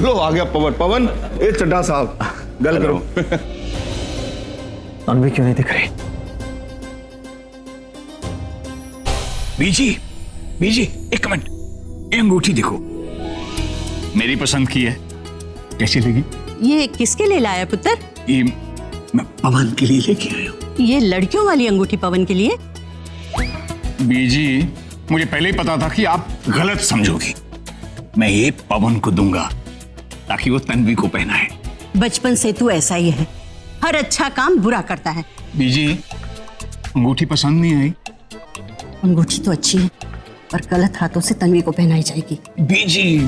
लो आ गया पवन। पवन ए चड्ढा साहब गल करो। तन्वी क्यों नहीं दिख रही? बीजी, बीजी एक मिनट, ये अंगूठी देखो, मेरी पसंद की है, कैसी लगी? ये किसके लिए लाया पुत्र? ये मैं पवन के लिए लेके आया हूँ। ये लड़कियों वाली अंगूठी पवन के लिए? बीजी मुझे पहले ही पता था कि आप गलत समझोगी। मैं ये पवन को दूंगा ताकि वो तन्वी को पहनाए। बचपन से तू ऐसा ही है, हर अच्छा काम बुरा करता है। बीजी अंगूठी पसंद नहीं आई? अंगूठी तो अच्छी है पर गलत हाथों से तन्वी को पहनाई जाएगी। बीजी,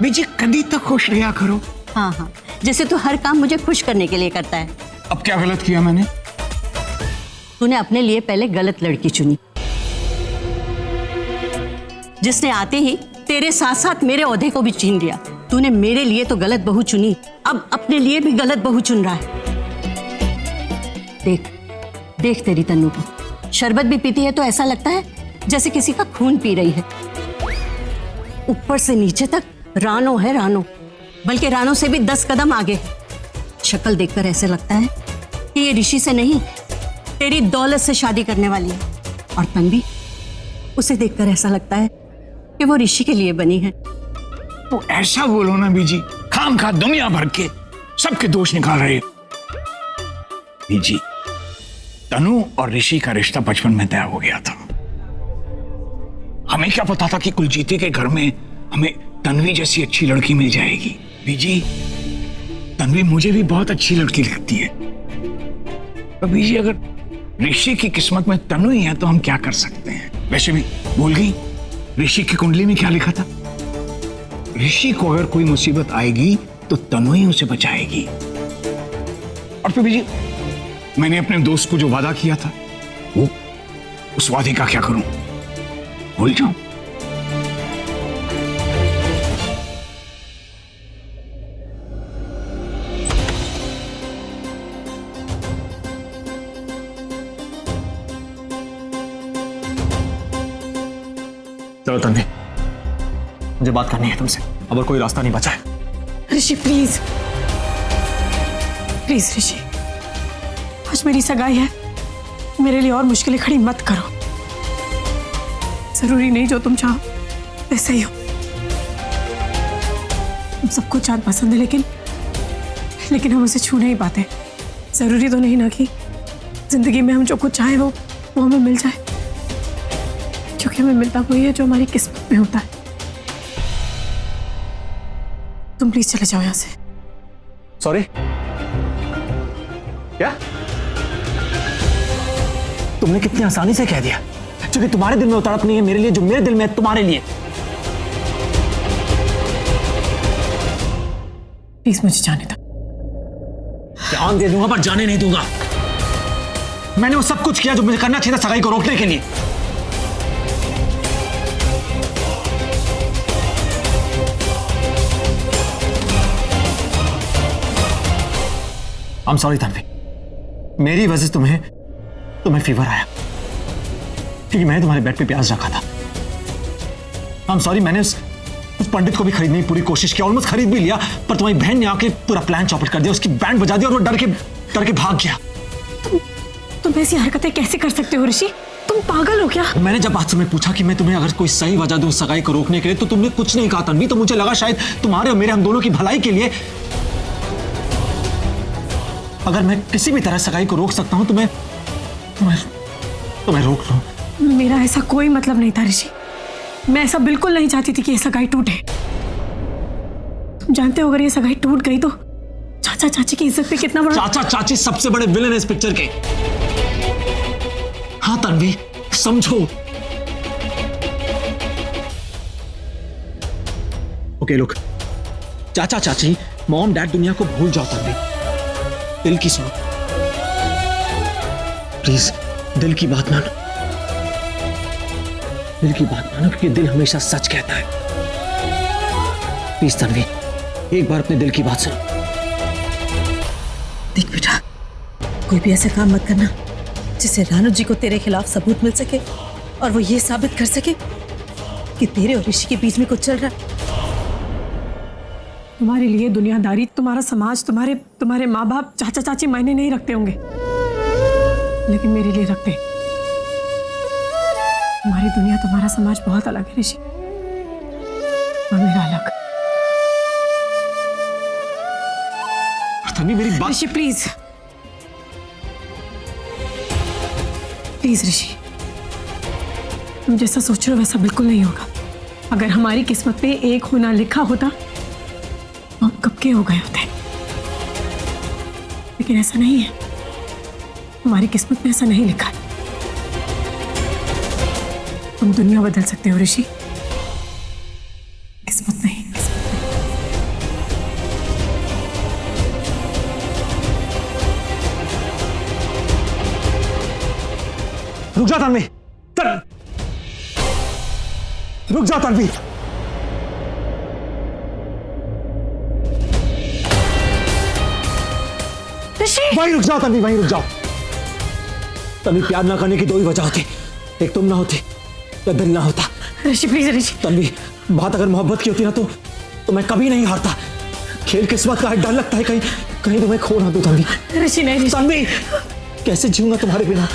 बीजी कभी तक खुश रहा करो। हाँ हाँ, जैसे तू हर काम मुझे खुश करने के लिए करता है। अब क्या गलत किया मैंने? तूने अपने लिए पहले गलत लड़की चुनी, जिसने आते ही तेरे साथ साथ मेरे ओहदे को भी छीन लिया। तूने मेरे लिए तो गलत बहू चुनी, अब अपने लिए भी गलत बहू चुन रहा है। देख देख तेरी तन्नू को, शरबत भी पीती है तो ऐसा लगता है जैसे किसी का खून पी रही है। ऊपर से नीचे तक रानो है रानो, बल्कि रानो से भी 10 कदम आगे है। शक्ल देखकर ऐसे लगता है कि ये ऋषि से नहीं तेरी दौलत से शादी करने वाली है। और तन्वी, उसे देखकर ऐसा लगता है कि वो ऋषि के लिए बनी है। तो ऐसा बोलो ना बीजी, खाम खा दुनिया भर के सबके दोष निकाल रहे। बीजी तनु और ऋषि का रिश्ता बचपन में तय हो गया था। हमें क्या पता था कि कुलजीती के घर में हमें तन्वी जैसी अच्छी लड़की मिल जाएगी। बीजी तन्वी मुझे भी बहुत अच्छी लड़की लगती है, तो बीजी अगर ऋषि की किस्मत में तनु ही है तो हम क्या कर सकते हैं। वैसे भी भूल गई ऋषि की कुंडली में क्या लिखा था? ऋषि को अगर कोई मुसीबत आएगी तो तनु ही उसे बचाएगी। और फिर बीजी मैंने अपने दोस्त को जो वादा किया था, वो उस वादे का क्या करूं? भूल जाऊं? चलो तन्वी, मुझे बात करनी है तुमसे, अब और कोई रास्ता नहीं बचा है। ऋषि प्लीज प्लीज ऋषि, आज मेरी सगाई है, मेरे लिए और मुश्किलें खड़ी मत करो। जरूरी नहीं जो तुम चाहो वैसे ही हो। हम सबको चांद पसंद है, लेकिन हम उसे छू नहीं पाते। जरूरी तो नहीं ना कि जिंदगी में हम जो कुछ चाहे वो हमें मिल जाए, क्योंकि हमें मिलता वही है जो हमारी किस्मत में होता है। तुम प्लीज चले जाओ यहां से। सॉरी? क्या? तुमने कितनी आसानी से कह दिया, क्योंकि तुम्हारे दिल में वो तड़प नहीं है मेरे लिए जो मेरे दिल में है तुम्हारे लिए। प्लीज मुझे जाने दो। जान दे दूंगा पर जाने नहीं दूंगा। मैंने वो सब कुछ किया जो मुझे करना चाहिए था सगाई को रोकने के लिए। I'm sorry तन्वी, मेरी वजह से तुम्हें फीवर आया, क्योंकि मैंने तुम्हारे बेड पे प्याज रखा था। I'm sorry, मैंने उस पंडित को भी खरीदने की पूरी कोशिश की, ऑलमोस्ट खरीद भी लिया, पर तुम्हारी बहन ने आके पूरा प्लान चौपट कर दिया, उसकी बैंड बजा दिया और वो डर के भाग गया। तुम ऐसी हरकतें कैसे कर सकते हो ऋषि? तुम पागल हो क्या? मैंने जब बात तुम्हें पूछा कि मैं तुम्हें अगर कोई सही वजह दूं सगाई को रोकने के लिए, तो तुमने कुछ नहीं कहा तन्वी। तो मुझे लगा शायद तुम्हारे और मेरे हम दोनों की भलाई के लिए अगर मैं किसी भी तरह सगाई को रोक सकता हूं तो मैं रोक लूं। मेरा ऐसा कोई मतलब नहीं था ऋषि, मैं ऐसा बिल्कुल नहीं चाहती थी कि ये सगाई टूटे। तुम जानते हो अगर ये सगाई टूट गई तो चाचा चाची की इज्जत पे कितना बड़ा। चाचा चाची सबसे बड़े विलेन है इस पिक्चर के। हाँ तन्वी समझो। ओके लुक, चाचा चाची मॉम डैड दुनिया को भूल जाओ तन्वी, दिल की सुनो प्लीज, दिल की बात मानो, दिल की बात मानो, क्योंकि दिल हमेशा सच कहता है। प्लीज तन्वी एक बार अपने दिल की बात सुनो। देख बेटा, कोई भी ऐसा काम मत करना जिससे रानू जी को तेरे खिलाफ सबूत मिल सके और वो ये साबित कर सके कि तेरे और ऋषि के बीच में कुछ चल रहा है। तुम्हारे लिए दुनियादारी, तुम्हारा समाज, तुम्हारे माँ बाप, चाचा चाची मायने नहीं रखते होंगे, लेकिन मेरे लिए रखते। तुम्हारी दुनिया, तुम्हारा समाज बहुत अलग है ऋषि, और मेरा अलग। तन्वी मेरी बात। ऋषि प्लीज, प्लीज ऋषि, तुम जैसा सोच रहे हो वैसा बिल्कुल नहीं होगा। अगर हमारी किस्मत में एक होना लिखा होता तो हम कब के हो गए होते, लेकिन ऐसा नहीं है। हमारी किस्मत में ऐसा नहीं लिखा है। तुम दुनिया बदल सकते हो ऋषि, किस्मत नहीं। रुक जा तन्वी, रुक जा तन्वी। वहीं रुक जाओ तन्वी, वहीं रुक जाओ। तन्वी, प्यार ना करने की दो ही वजह होती, एक तुम ना होती या दिल ना होता। ऋषि प्लीज ऋषि। तन्वी, बात अगर मोहब्बत की होती ना तो मैं कभी नहीं हारता। खेल किस्मत का है, डर लगता है कहीं कहीं तुम्हें खो ना दूं। तन्वी ऋषि नहीं ऋषि। तन्वी, कैसे जीऊंगा तुम्हारे बिना?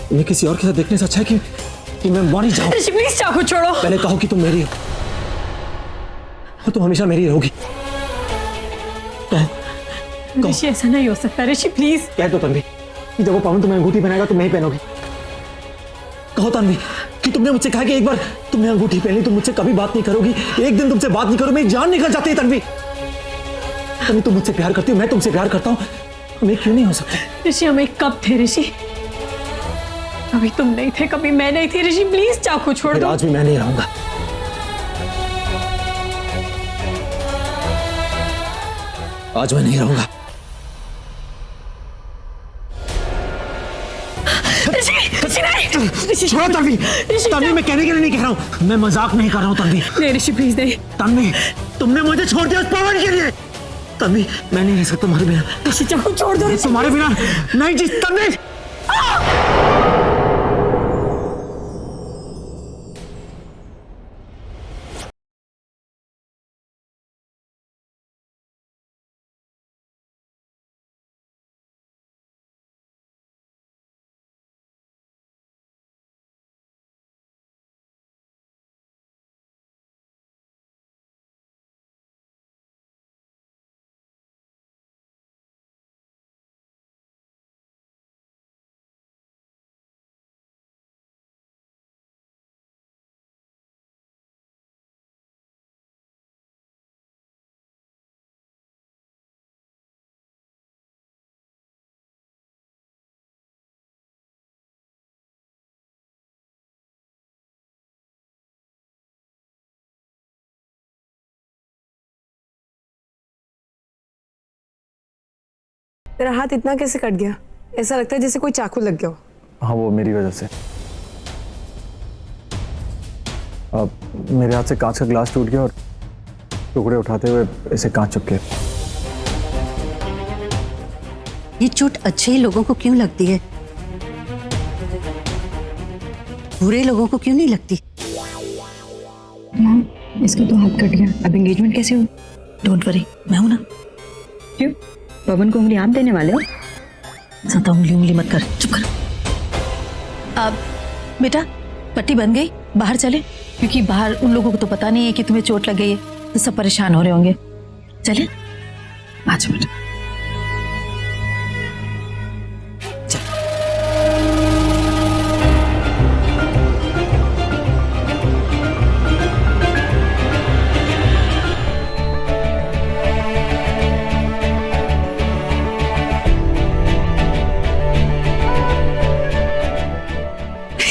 तुम्हें किसी और के साथ देखने से अच्छा है कि मैं मर ही जाऊं। ऋषि प्लीज चाकू छोड़ो। पहले कहो कि तुम मेरी हो और तुम हमेशा मेरी रहोगी। कहो, ऋषि ऐसा नहीं हो सकता। ऋषि प्लीज। कह दो तन्वी कि जब वो पवन तुम्हें अंगूठी पहनाएगा तुम नहीं पहनोगी। कहो तन्वी कि तुमने मुझसे कहा कि एक बार तुमने अंगूठी पहनी तुम मुझसे कभी बात नहीं करोगी, एक दिन तुमसे बात नहीं करो, मेरी जान निकल जाती है। तन्वी, तन्वी तुम मुझसे प्यार करती हो, मैं तुमसे प्यार करता हूँ, हमें क्यों नहीं हो सकते? ऋषि हम एक कब थे ऋषि? कभी तुम नहीं थे, कभी मैं नहीं थी। ऋषि प्लीज चाकू छोड़ दो। आज भी मैं नहीं रहूंगा। आज मैं नहीं रहूंगा। छोड़ो तन्वी, तन्वी मैं कहने के लिए नहीं कह रहा हूँ, मैं मजाक नहीं कर रहा हूँ। तन्वी नहीं ऋषि प्लीज नहीं। तन्वी, तुमने मुझे छोड़ दिया उस पवन के लिए। तन्वी मैं नहीं रह सकता तुम्हारे बिना। ऋषि चाकू छोड़ दो। तुम्हारे बिना नहीं जी। तन्वी तेरा हाथ इतना कैसे कट गया? ऐसा लगता है जैसे कोई चाकू लग गया हो। हाँ, वो मेरी वजह से। अब मेरे हाथ से कांच का ग्लास टूट गया और टुकड़े उठाते हुए इसे कांच चुप गया। ये चोट अच्छे ही लोगों को क्यों लगती है, बुरे लोगों को क्यों नहीं लगती? मैम, इसका तो हाथ कट गया, अब एंगेजमेंट कैसे हो? डोंट वरी, मैं हूं ना। क्यों, पवन को उंगली आप देने वाले हो? ज्यादा उंगली मत कर, चुप कर। अब बेटा पट्टी बन गई, बाहर चले, क्योंकि बाहर उन लोगों को तो पता नहीं है कि तुम्हें चोट लग गई है, तो सब परेशान हो रहे होंगे। चले, आजा बेटा।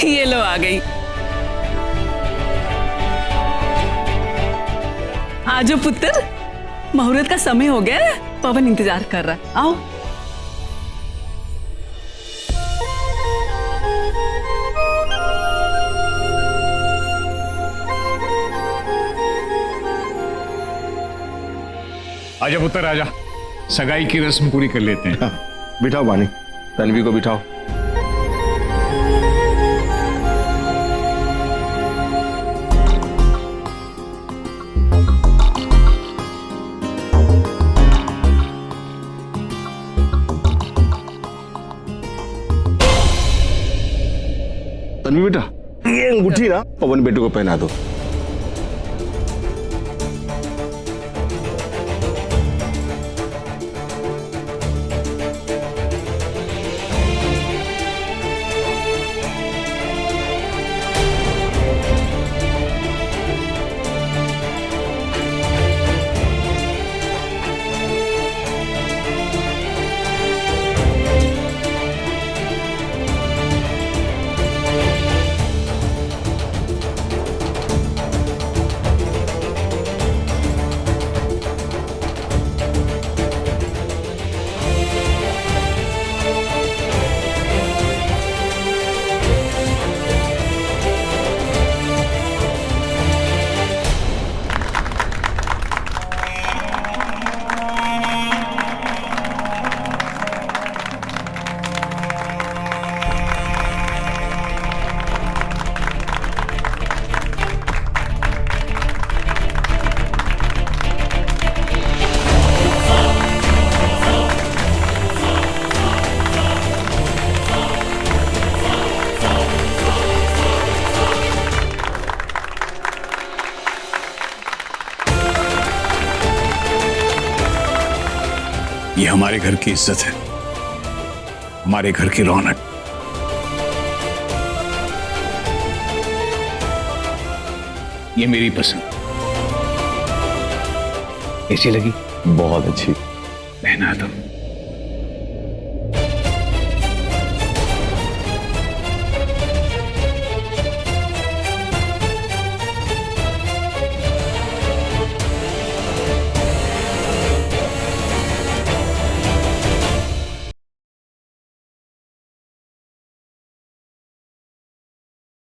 ये लो आ गई। आजो पुत्र, मुहूर्त का समय हो गया है, पवन इंतजार कर रहा है, आओ। आजा पुत्र आजा, सगाई की रस्म पूरी कर लेते हैं। बिठाओ वानी, तन्वी को बिठाओ। तन्वी बेटा, ये अंगूठी ना पवन बेटे को पहना दो। ये हमारे घर की इज्जत है, हमारे घर की रौनक। ये मेरी पसंद। कैसी लगी? बहुत अच्छी। पहना दो।